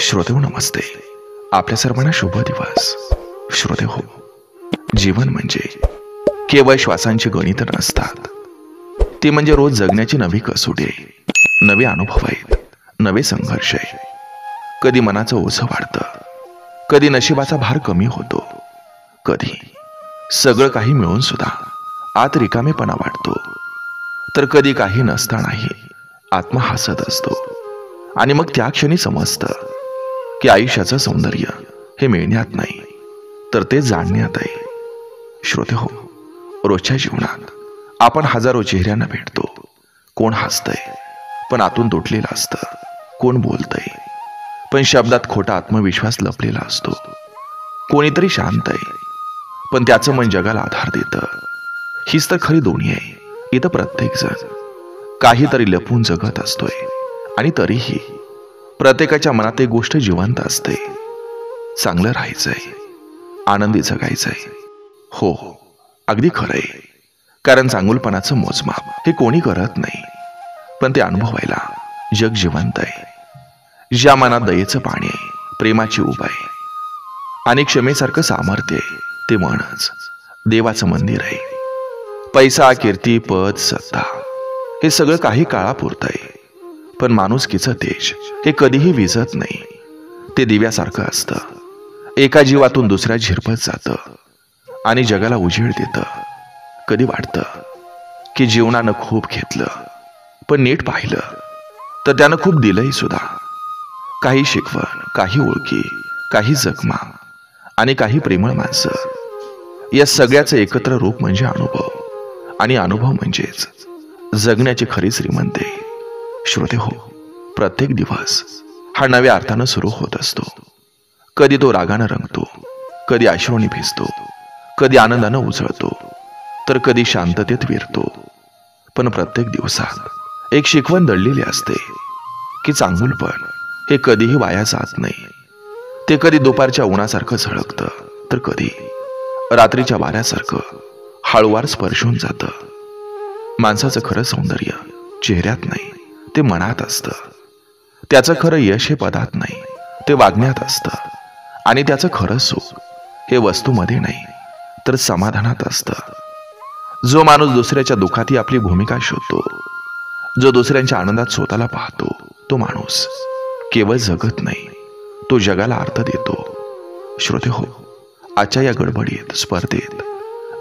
श्रोते हो नमस्ते. आपल्या सर्वांना शुभ दिवस. श्रोते हो, जीवन म्हणजे केवळ श्वासांची गणित नसतात. ते म्हणजे रोज जगण्याची नवी कसोटी आहे, नवे अनुभव आहेत, नवे संघर्ष आहे. कधी मनाचं ओझं वाढतं, कधी नशिबाचा भार कमी होतो, कधी सगळं काही मिळून सुद्धा आत रिकामेपणा वाटतो, तर कधी काही नसतानाही आत्मा हसत असतो. आणि मग त्या क्षणी समजतं की आयुष्याचं सौंदर्य हे मिळण्यात नाही, तर ते जाणण्यात आहे. श्रोते हो, रोजच्या जीवनात आपण हजारो चेहऱ्यांना भेटतो. कोण हसतंय पण आतून तुटलेलं असतं, कोण बोलतंय पण शब्दात खोटा आत्मविश्वास लपलेला असतो, कोणीतरी शांत आहे पण त्याचं मन जगाला आधार देतं. हीच तर खरी दुनिया आहे. इथं प्रत्येक जण काहीतरी लपून जगत असतोय, आणि तरीही प्रत्येकाच्या मनात एक गोष्ट जिवंत असते. चांगलं राहायचंय, आनंदी जगायचंय. हो, अगदी खरंय. कारण चांगुलपणाचं मोजमाप हे कोणी करत नाही, पण ते अनुभवायला जग जिवंत आहे. ज्या मनात दयेचं पाणी आहे, प्रेमाची उब आहे आणि क्षमेसारखं सामर्थ्य आहे, ते मनच देवाचं मंदिर आहे. पैसा, कीर्ती, पद, सत्ता हे सगळं काही काळापुरतं आहे, पण माणुसकीचं तेज हे कधीही विझत नाही. ते दिव्यासारखं असतं, एका जीवातून दुसऱ्या झिरपत जातं आणि जगाला उजेड देतं. कधी वाटतं की जीवनानं खूप घेतलं, पण नीट पाहिलं तर त्यानं खूप दिलंही सुद्धा. काही शिकवण, काही ओळखी, काही जखमा आणि काही प्रेमळ माणसं. या सगळ्याचं एकत्र रूप म्हणजे अनुभव, आणि अनुभव म्हणजेच जगण्याची खरी श्रीमंती. श्रोते हो, प्रत्येक दिवस हा नव्या अर्थानं सुरू होत असतो. कधी तो रागानं रंगतो, कधी अश्रूंनी भिजतो, कधी आनंदानं उजळतो, तर कधी शांततेत विरतो. पण प्रत्येक दिवसात एक शिकवण दडलेली असते की चांगुलपण हे कधीही वाया जात नाही. ते कधी दुपारच्या उन्हासारखं झळकतं, तर कधी रात्रीच्या वाऱ्यासारखं हळूवार स्पर्शून जातं. माणसाचं खरं सौंदर्य चेहऱ्यात नाही, ते मनात असतं. त्याचं खरं यश हे पदात नाही, ते वागण्यात असतं. आणि त्याचं खरं सुख हे वस्तूमध्ये नाही, तर समाधानात असतं. जो माणूस दुसऱ्याच्या दुःखातही आपली भूमिका शोधतो, जो दुसऱ्यांच्या आनंदात स्वतःला पाहतो, तो माणूस केवळ जगत नाही, तो जगाला अर्थ देतो. श्रोते हो, आजच्या या गडबडीत, स्पर्धेत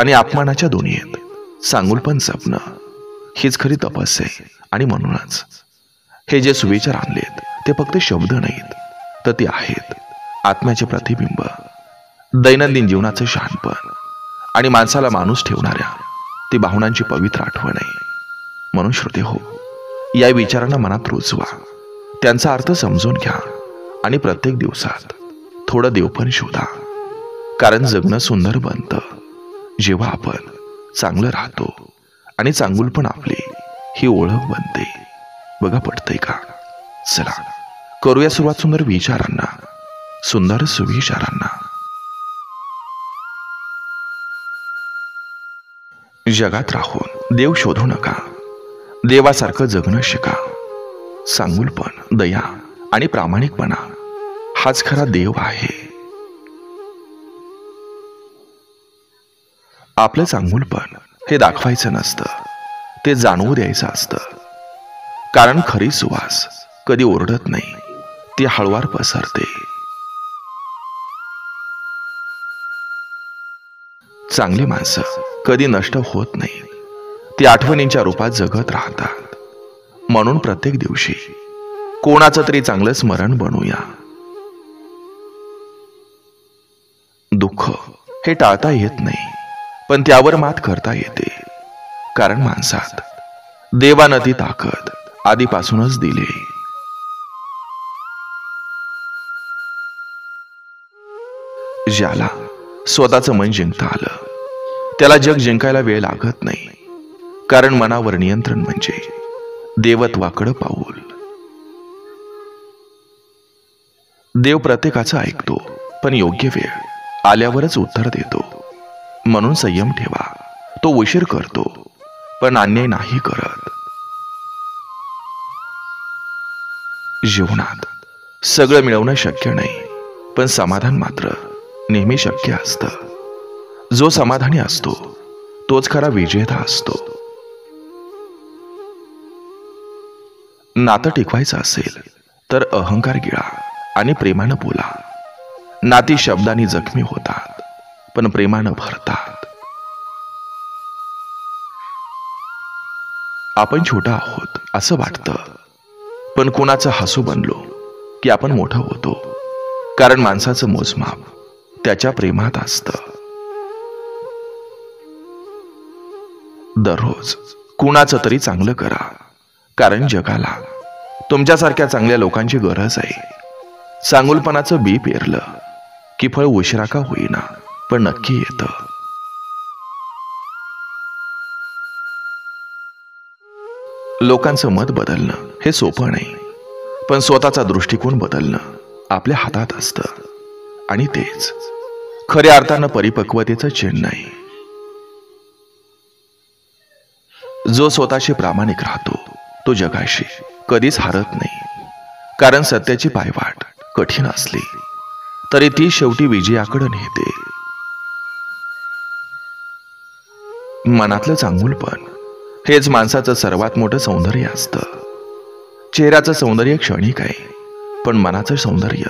आणि अपमानाच्या दुनियेत चांगुलपण जपणं हीच खरी तपस्या आहे. आणि म्हणूनच हे जे सुविचार आणलेत ते फक्त शब्द नाहीत, तर ते आहेत आत्म्याचे प्रतिबिंब, दैनंदिन जीवनाचं शहाणपण आणि माणसाला माणूस ठेवणाऱ्या ती भावनांची पवित्र आठवण आहे. म्हणून श्रोते हो, या विचारांना मनात रुजवा, त्यांचा अर्थ समजून घ्या आणि प्रत्येक दिवसात थोडं देवपण शोधा. कारण जगणं सुंदर बनतं जेव्हा आपण चांगलं राहतो, आणि चांगुलपण आपली ही ओळख बनते. बघा, पटतंय का? चला करूया सुरुवात सुंदर विचारांना, सुंदर सुविचारांना. जगात राहून देव शोधू नका, देवासारखं जगणं शिका. चांगुलपण, दया आणि प्रामाणिकपणा हाच खरा देव आहे. आपलं चांगुलपण हे दाखवायचं नसतं, ते जाणवू द्यायचं असतं. कारण खरी सुवास कधी ओरडत नाही, ती हळूवार पसरते. चांगली माणसं कधी नष्ट होत नाही, ती आठवणींच्या रूपात जगत राहतात. म्हणून प्रत्येक दिवशी कोणाचं तरी चांगलं स्मरण बनवूया. दुःख हे टाळता येत नाही, पण त्यावर मात करता येते. कारण माणसात देवानं ती ताकद आधीपासूनच दिली. ज्याला स्वतःचं मन जिंकता आलं, त्याला जग जिंकायला वेळ लागत नाही. कारण मनावर नियंत्रण म्हणजे देवत्वाकडं पाऊल. देव प्रत्येकाचं ऐकतो, पण योग्य वेळ आल्यावरच उत्तर देतो. म्हणून संयम ठेवा. तो उशीर करतो, पण अन्याय नाही करत. जीवनात सगळं मिळवणं शक्य नाही, पण समाधान मात्र नेहमी शक्य असतं. जो समाधानी असतो तोच खरा विजेता असतो. नातं टिकवायचं असेल तर अहंकार गिळा आणि प्रेमानं बोला. नाती शब्दांनी जखमी होतात, पण प्रेमानं भरतात. आपण छोटा आहोत असं वाटतं, पण कुणाचं हसू बनलो की आपण मोठं होतो. कारण माणसाचं मोजमाप त्याच्या प्रेमात असतं. दररोज कुणाचं तरी चांगलं करा, कारण जगाला तुमच्यासारख्या चांगल्या लोकांची गरज आहे. चांगुलपणाचं बी पेरलं की फळ उशिरा का होईना पण नक्की येतं. लोकांचं मत बदलणं हे सोपं नाही, पण स्वतःचा दृष्टिकोन बदलणं आपल्या हातात असतं. आणि तेच खऱ्या अर्थानं परिपक्वतेचं चिन्ह आहे. जो स्वतःशी प्रामाणिक राहतो तो जगाशी कधीच हारत नाही. कारण सत्याची पायवाट कठीण असली तरी ती शेवटी विजयाकडे नेते. मनातलं चांगुलपण हेच माणसाचं सर्वात मोठं सौंदर्य असतं. चेहऱ्याचं सौंदर्य क्षणिक आहे, पण मनाचं सौंदर्य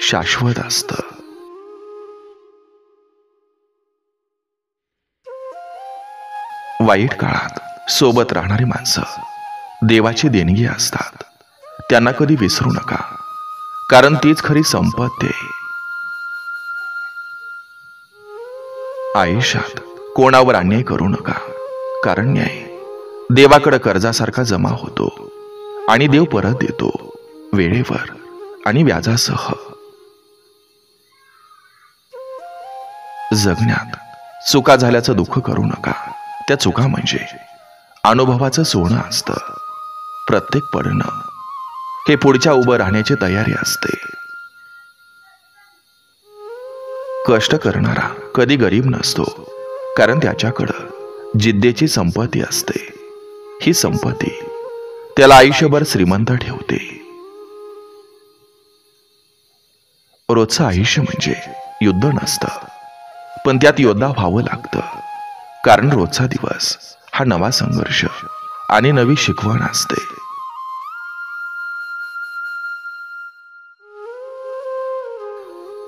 शाश्वत असतं. वाईट काळात सोबत राहणारी माणसं देवाची देणगी असतात. त्यांना कधी विसरू नका, कारण तीच खरी संपत्ती आहे. आयुष्यात कोणावर अन्याय करू नका, कारण न्याय देवाकडे कर्जासारखा जमा होतो आणि देव परत देतो वेळेवर आणि व्याजासह. जगण्यात चुका झाल्याचं दुःख करू नका. त्या चुका म्हणजे अनुभवाचं सोनं असतं. प्रत्येक पडणं हे पुढच्या उभं राहण्याची तयारी असते. कष्ट करणारा कधी गरीब नसतो, कारण त्याच्याकडं जिद्दीची संपत्ती असते. ही संपत्ती त्याला आयुष्यभर श्रीमंत ठेवते. रोजचं आयुष्य म्हणजे युद्ध नसतं, पण त्यात योद्धा व्हावं लागतं. कारण रोजचा दिवस हा नवा संघर्ष आणि नवी शिकवण असते.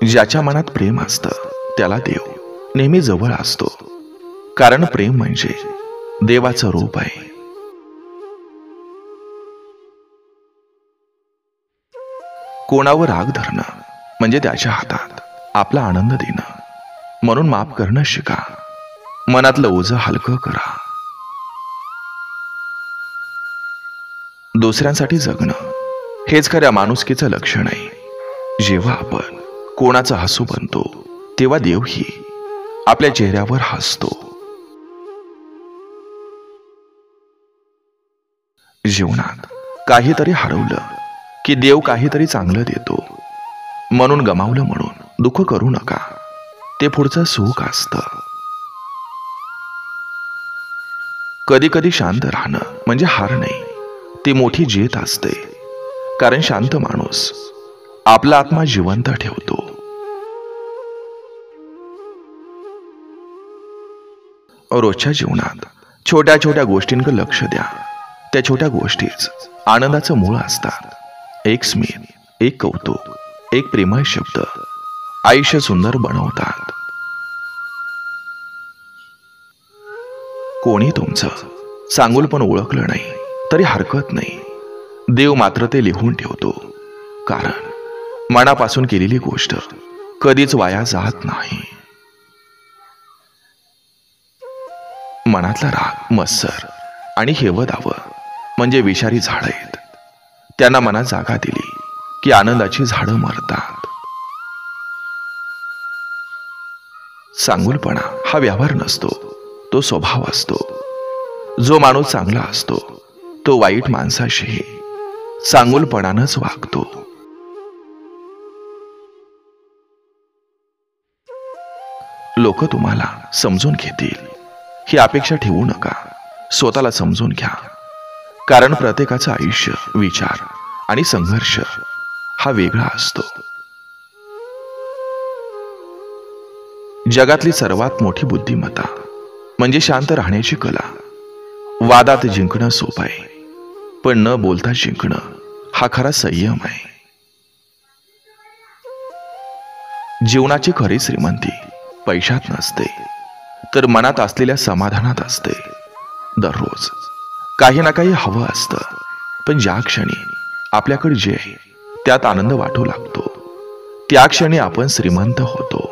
ज्याच्या मनात प्रेम असतं त्याला देव नेहमी जवळ असतो. कारण प्रेम म्हणजे देवाचं रूप आहे. कोणावर राग धरणं म्हणजे त्याच्या हातात आपला आनंद देणं. म्हणून माफ करणं शिका. मनातलं ओझं हलकं करा. दुसऱ्यांसाठी जगणं हेच खऱ्या माणुसकीचं लक्षण आहे. जेव्हा आपण कोणाचं हसू बनतो तेव्हा देवही आपल्या चेहऱ्यावर हसतो. जीवनात काहीतरी हरवलं की देव काहीतरी चांगलं देतो. म्हणून गमावलं म्हणून दुःख करू नका. ते पुढचं सुख असतं. कधी कधी शांत राहणं म्हणजे हार नाही, ती मोठी जीत असते. कारण शांत माणूस आपला आत्मा जिवंत ठेवतो. रोजच्या जीवनात छोट्या छोट्या गोष्टींकडे लक्ष द्या. त्या छोट्या गोष्टीच आनंदाचं मूळ असतात. एक स्मित, एक कौतुक, एक प्रेमळ शब्द आयुष्य सुंदर बनवतात. कोणी तुमचं चांगुलपण ओळखलं नाही तरी हरकत नाही. देव मात्र ते लिहून ठेवतो. कारण मनापासून केलेली गोष्ट कधीच वाया जात नाही. मनातला राग, मत्सर आणि हेवदावं म्हणजे विषारी झाडं आहेत. त्यांना मनात जागा दिली की आनंदाची झाडं मरतात. चांगुलपणा हा व्यवहार नसतो, तो स्वभाव असतो. जो माणूस चांगला असतो तो वाईट माणसाशीही चांगुलपणानंच वागतो. लोक तुम्हाला समजून घेतील ही अपेक्षा ठेवू नका. स्वतःला समजून घ्या. कारण प्रत्येकाचं आयुष्य, विचार आणि संघर्ष हा वेगळा असतो. जगातली सर्वात मोठी बुद्धिमत्ता म्हणजे शांत राहण्याची कला. वादात जिंकणं सोपं आहे, पण न बोलता जिंकणं हा खरा संयम आहे. जीवनाची खरी श्रीमंती पैशात नसते, तर मनात असलेल्या समाधानात असते. दररोज काही ना काही हवं असतं, पण ज्या क्षणी आपल्याकडे जे आहे त्यात आनंद वाटू लागतो, त्या क्षणी आपण श्रीमंत होतो.